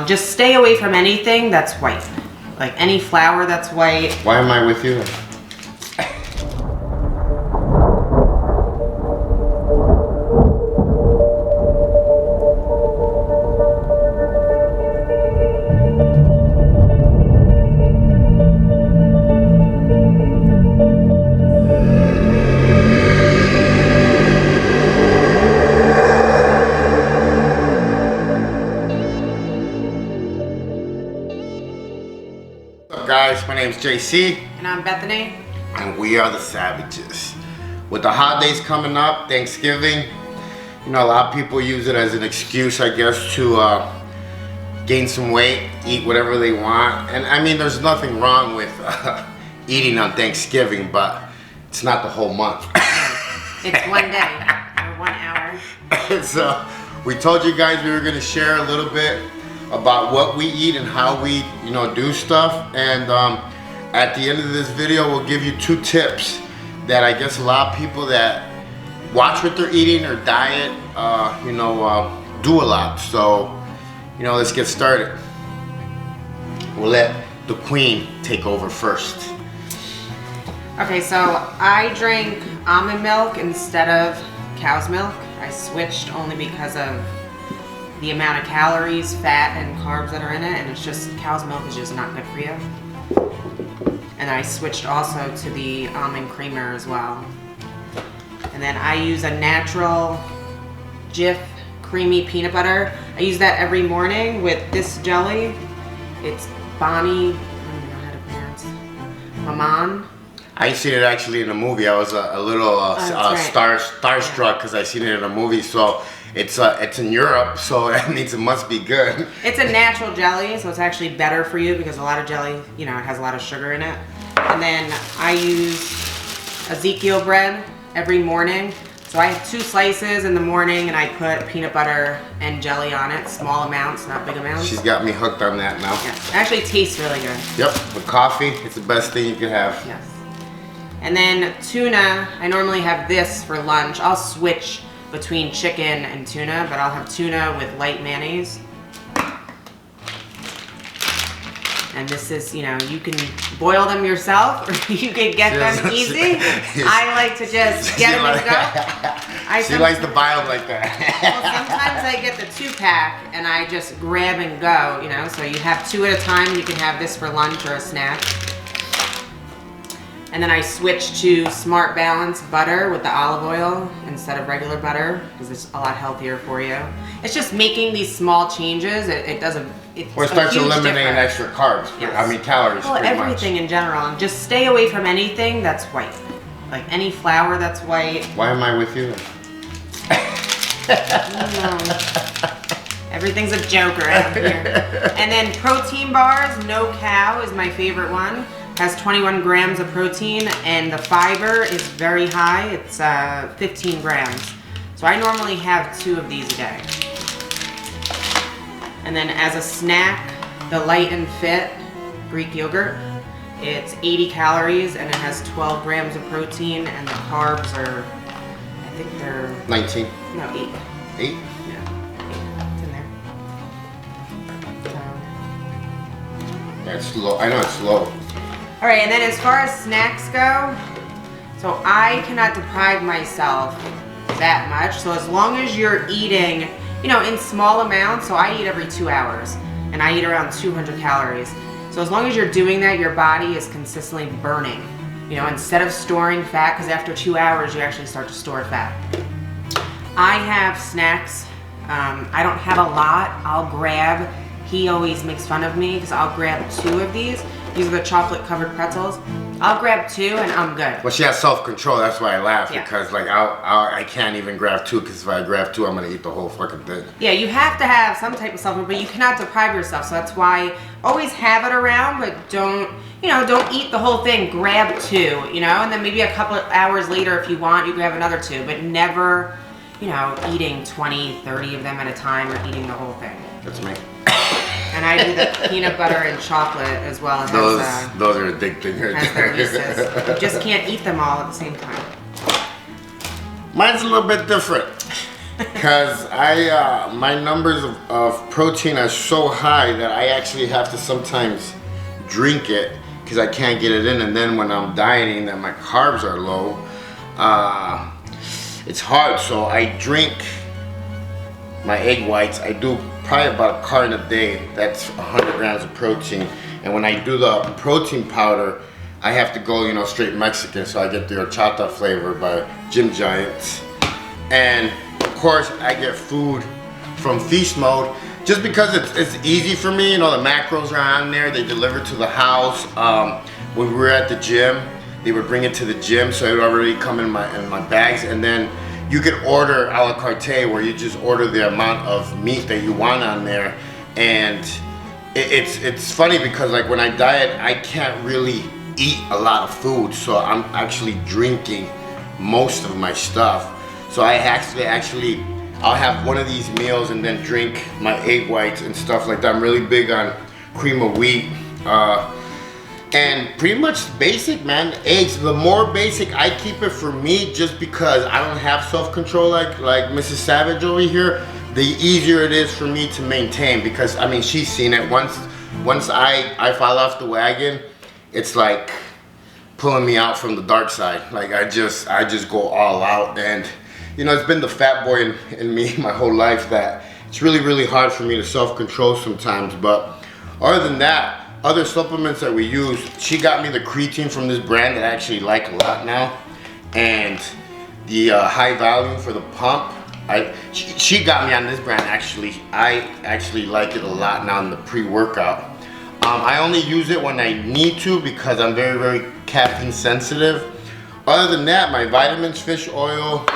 general. Just stay away from anything that's white. Like any flour that's white. Why am I with you? Guys, my name's JC. And I'm Bethany. And we are the Savages. With the holidays coming up, Thanksgiving, you know, a lot of people use it as an excuse, I guess, to gain some weight, eat whatever they want. And I mean, there's nothing wrong with eating on Thanksgiving, but it's not the whole month. It's one day or 1 hour. So we told you guys we were going to share a little bit about what we eat and how we, you know, do stuff. And at the end of this video, we'll give you 2 tips that I guess a lot of people that watch what they're eating or diet, you know, do a lot. So, you know, let's get started. We'll let the queen take over first. Okay, so I drink almond milk instead of cow's milk. I switched only because of the amount of calories, fat, and carbs that are in it, and it's just, cow's milk is just not good for you. And I switched also to the almond creamer as well. And then I use a natural Jif creamy peanut butter. I use that every morning with this jelly. It's Bonnie, I don't know how to pronounce it. Maman. I seen it actually in a movie. I was a little starstruck because I seen it in a movie. So it's in Europe, so that means it must be good. It's a natural jelly, so it's actually better for you because a lot of jelly, you know, it has a lot of sugar in it. And then I use Ezekiel bread every morning. So I have 2 slices in the morning, and I put peanut butter and jelly on it, small amounts, not big amounts. She's got me hooked on that now. Yeah, it actually tastes really good. Yep, with coffee, it's the best thing you can have. Yes. And then tuna, I normally have this for lunch. I'll switch between chicken and tuna, but I'll have tuna with light mayonnaise. And this is, you know, you can boil them yourself or you can get them easy. I like to just get them and go. She likes to buy them like that. Well, sometimes I get the 2-pack and I just grab and go, you know, so you have 2 at a time. You can have this for lunch or a snack. And then I switched to Smart Balance butter with the olive oil instead of regular butter because it's a lot healthier for you. It's just making these small changes. It doesn't. Or it starts eliminating extra carbs. Yes. I mean calories. Well, everything in general, and just stay away from anything that's white. Like any flour that's white. Why am I with you? Everything's a joke around here. And then protein bars, No Cow is my favorite one. Has 21 grams of protein, and the fiber is very high. It's 15 grams. So I normally have 2 of these a day. And then as a snack, the Light and Fit Greek yogurt. It's 80 calories, and it has 12 grams of protein, and the carbs are, I think they're 19. No, 8. 8? Yeah, 8. It's in there. Yeah, it's low. I know it's low. All right, and then as far as snacks go, so I cannot deprive myself that much. So as long as you're eating, you know, in small amounts, so I eat every 2 hours, and I eat around 200 calories. So as long as you're doing that, your body is consistently burning. You know, instead of storing fat, because after 2 hours, you actually start to store fat. I have snacks. I don't have a lot. I'll grab, he always makes fun of me because I'll grab 2 of these. These are the chocolate covered pretzels. I'll grab 2 and I'm good. Well, she has self-control. That's why I laugh, Yeah. because like I can't even grab 2, because if I grab 2, I'm gonna eat the whole fucking thing. Yeah, you have to have some type of self-control, but you cannot deprive yourself. So that's why always have it around, but don't eat the whole thing. Grab 2, you know, and then maybe a couple of hours later, if you want, you grab another 2, but never, you know, eating 20, 30 of them at a time or eating the whole thing. That's me. And I do the peanut butter and chocolate as well. Those are addicting right there. You just can't eat them all at the same time. Mine's a little bit different. Because my numbers of protein are so high that I actually have to sometimes drink it because I can't get it in. And then when I'm dieting that my carbs are low, it's hard. So I drink my egg whites. I do probably about a carton a day. That's 100 grams of protein. And when I do the protein powder, I have to go, you know, straight Mexican. So I get the horchata flavor by Gym Giants. And of course, I get food from Feast Mode just because it's easy for me. You know, the macros are on there. They deliver to the house. When we were at the gym, they would bring it to the gym, so it would already come in my bags. And then you could order a la carte, where you just order the amount of meat that you want on there. And it's funny because like when I diet, I can't really eat a lot of food, so I'm actually drinking most of my stuff. So I actually I'll have one of these meals and then drink my egg whites and stuff like that. I'm really big on cream of wheat and pretty much basic, man. Eggs, the more basic I keep it for me, just because I don't have self-control like Mrs. Savage over here, the easier it is for me to maintain, because I mean, she's seen it. Once I fall off the wagon, it's like pulling me out from the dark side. Like I just go all out. And you know, it's been the fat boy in me my whole life that it's really hard for me to self-control sometimes. But other than that, other supplements that we use, she got me the creatine from this brand that I actually like a lot now, and the high volume for the pump. She got me on this brand actually. I actually like it a lot now in the pre-workout. I only use it when I need to because I'm very caffeine sensitive. Other than that, my vitamins, fish oil,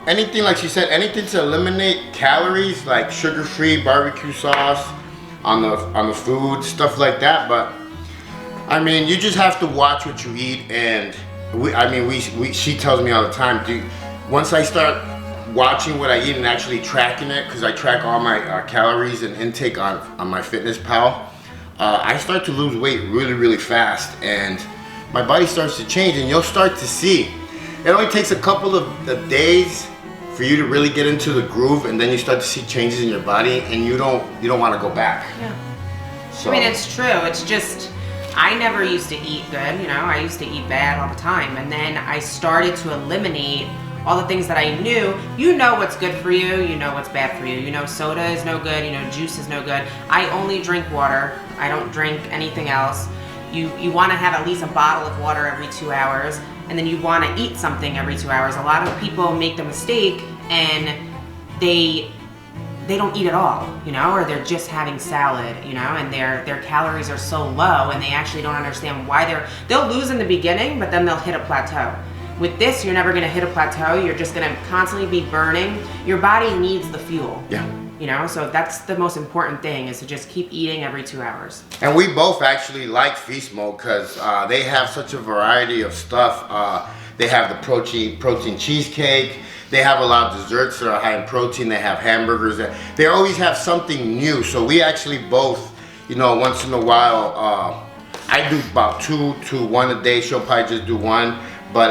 anything like she said, anything to eliminate calories, like sugar-free barbecue sauce on the food, stuff like that. But I mean, you just have to watch what you eat. And she tells me all the time, dude, once I start watching what I eat and actually tracking it, because I track all my calories and intake on MyFitnessPal, I start to lose weight really fast, and my body starts to change. And you'll start to see, it only takes a couple of days for you to really get into the groove, and then you start to see changes in your body, and you don't want to go back. Yeah. So, I mean, it's true. It's just, I never used to eat good, you know. I used to eat bad all the time, and then I started to eliminate all the things that I knew. You know what's good for you, you know what's bad for you. You know soda is no good, you know juice is no good. I only drink water. I don't drink anything else. You want to have at least a bottle of water every 2 hours, and then you want to eat something every 2 hours. A lot of people make the mistake and they don't eat at all, you know, or they're just having salad, you know, and their calories are so low, and they actually don't understand why they'll lose in the beginning, but then they'll hit a plateau. With this, you're never gonna hit a plateau. You're just gonna constantly be burning. Your body needs the fuel. yeah. You know, so that's the most important thing, is to just keep eating every 2 hours. And we both actually like Feast Mode because they have such a variety of stuff. They have the protein cheesecake. They have a lot of desserts that are high in protein. They have hamburgers. They always have something new. So we actually both, you know, once in a while, I do about 2 to 1 a day. She'll probably just do 1. But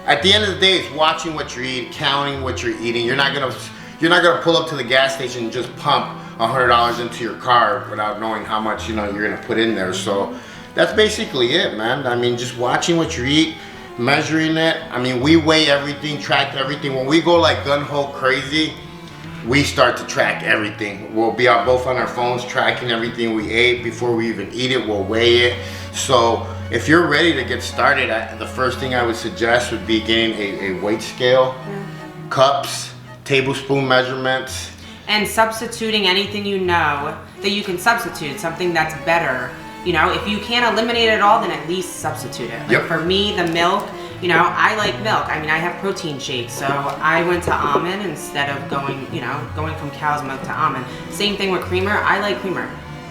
at the end of the day, it's watching what you're eating, counting what you're eating. You're not gonna pull up to the gas station and just pump $100 into your car without knowing how much, you know, you're gonna put in there. So that's basically it, man. I mean, just watching what you eat, measuring it. I mean, we weigh everything, track everything. When we go like gun-ho crazy, we start to track everything. We'll be out both on our phones tracking everything we ate. Before we even eat it, we'll weigh it. So if you're ready to get started, the first thing I would suggest would be getting a weight scale, cups, tablespoon measurements. And substituting anything you know that you can substitute, something that's better. You know, if you can't eliminate it all, then at least substitute it. Like Yep. For me, the milk, you know, I like milk. I mean, I have protein shakes, so I went to almond instead of going from cow's milk to almond. Same thing with creamer. I like creamer,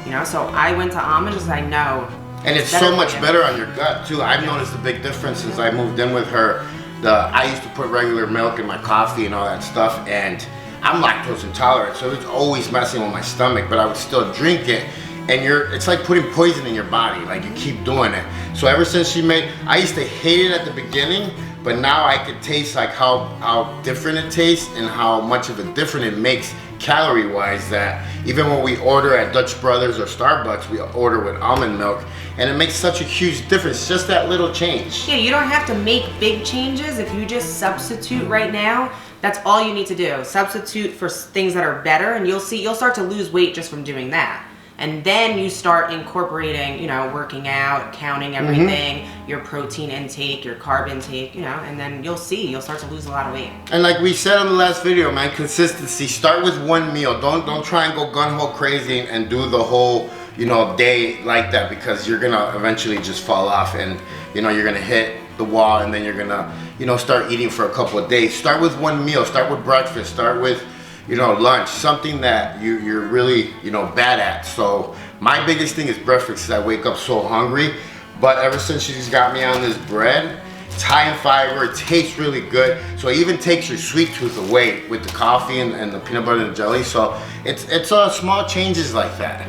you know, so I went to almond because I know. And it's so much better on your gut too. I've noticed a big difference since I moved in with her. I used to put regular milk in my coffee and all that stuff, and I'm lactose intolerant, so it's always messing with my stomach, but I would still drink it. And it's like putting poison in your body, like you keep doing it. So ever since I used to hate it at the beginning, but now I could taste like how different it tastes and how much of a difference it makes calorie wise, that even when we order at Dutch Brothers or Starbucks, we order with almond milk, and it makes such a huge difference, just that little change. Yeah, you don't have to make big changes. If you just substitute right now, that's all you need to do. Substitute for things that are better, and you'll start to lose weight just from doing that. And then you start incorporating, you know, working out, counting everything, your protein intake, your carb intake, you know, and then you'll start to lose a lot of weight. And like we said in the last video, man, consistency. Start with one meal. Don't try and go gun-ho crazy and do the whole, you know, day like that, because you're gonna eventually just fall off, and you know, you're gonna hit the wall, and then you're gonna, you know, start eating for a couple of days. Start with one meal. Start with breakfast. Start with, you know, lunch, something that you're really, you know, bad at. So my biggest thing is breakfast, because I wake up so hungry. But ever since she's got me on this bread, it's high in fiber, it tastes really good. So it even takes your sweet tooth away with the coffee and the peanut butter and jelly. So it's small changes like that,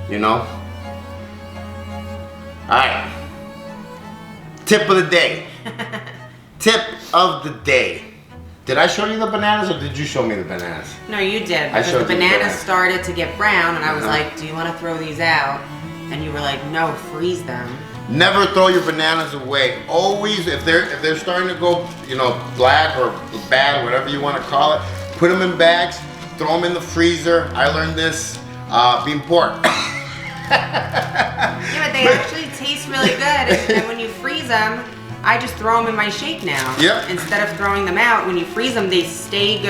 you know. All right, tip of the day. Tip of the day. Did I show you the bananas, or did you show me the bananas? No, you did, I because showed the you the bananas bananas. started to get brown, and I was like, do you want to throw these out? And you were like, no, freeze them. Never throw your bananas away. Always, if they're starting to go, you know, black or bad, whatever you want to call it, put them in bags, throw them in the freezer. I learned this being poor. Yeah, but they actually taste really good, and when you freeze them, I just throw them in my shake now. Yep. Instead of throwing them out, when you freeze them, they stay good,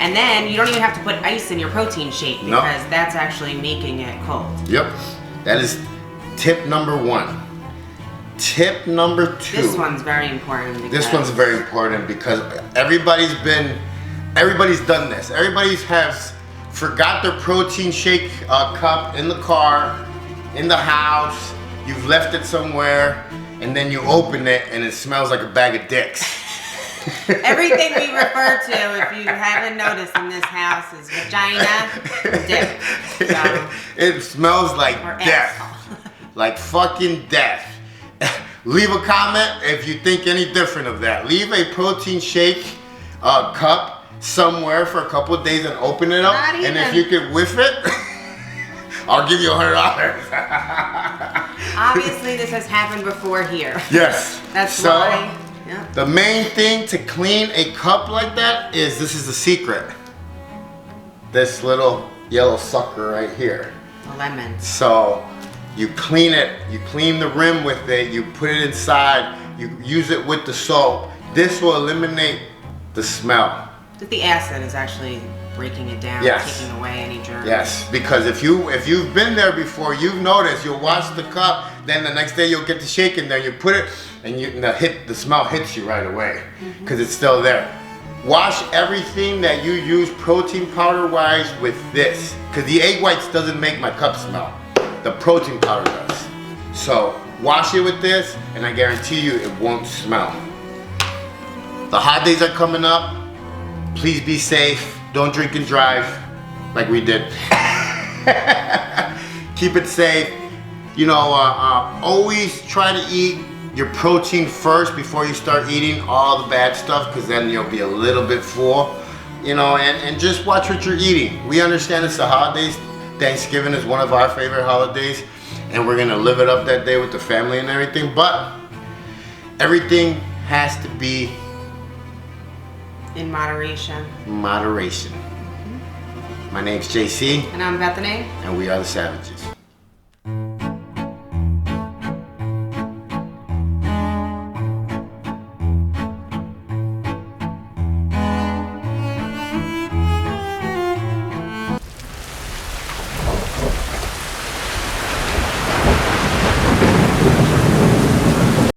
and then you don't even have to put ice in your protein shake, because Nope. that's actually making it cold. Yep, that is tip number 1. Tip number 2. This one's very important. This because- one's very important, because everybody's done this. Everybody's has forgot their protein shake cup in the car, in the house. You've left it somewhere, and then you open it and it smells like a bag of dicks. Everything we refer to, if you haven't noticed in this house, is vagina, dick. So, It smells like or death. asshole. Like fucking death. Leave a comment if you think any different of that. Leave a protein shake cup somewhere for a couple of days and open it up. Not And if even. you could whiff it, I'll give you $100. Obviously, this has happened before here. Yes. That's so, why. Yeah. the main thing to clean a cup like that is, this is the secret. This little yellow sucker right here. The lemon. So you clean it, you clean the rim with it, you put it inside, you use it with the soap. This will eliminate the smell. The acid is actually breaking it down, Yes. taking away any germs. Yes, because if you've been there before, you've noticed, you'll wash the cup, then the next day you'll get the shake in there, you put it, and the smell hits you right away, because it's still there. Wash everything that you use protein powder wise with this, because the egg whites doesn't make my cup smell. The protein powder does. So wash it with this, and I guarantee you it won't smell. The hot days are coming up. Please be safe. Don't drink and drive like we did. Keep it safe. You know, always try to eat your protein first before you start eating all the bad stuff, because then you'll be a little bit full. You know, and just watch what you're eating. We understand it's the holidays. Thanksgiving is one of our favorite holidays, and we're gonna live it up that day with the family and everything, but everything has to be In moderation. moderation. My name's JC, And I'm Bethany. and we are the Savages.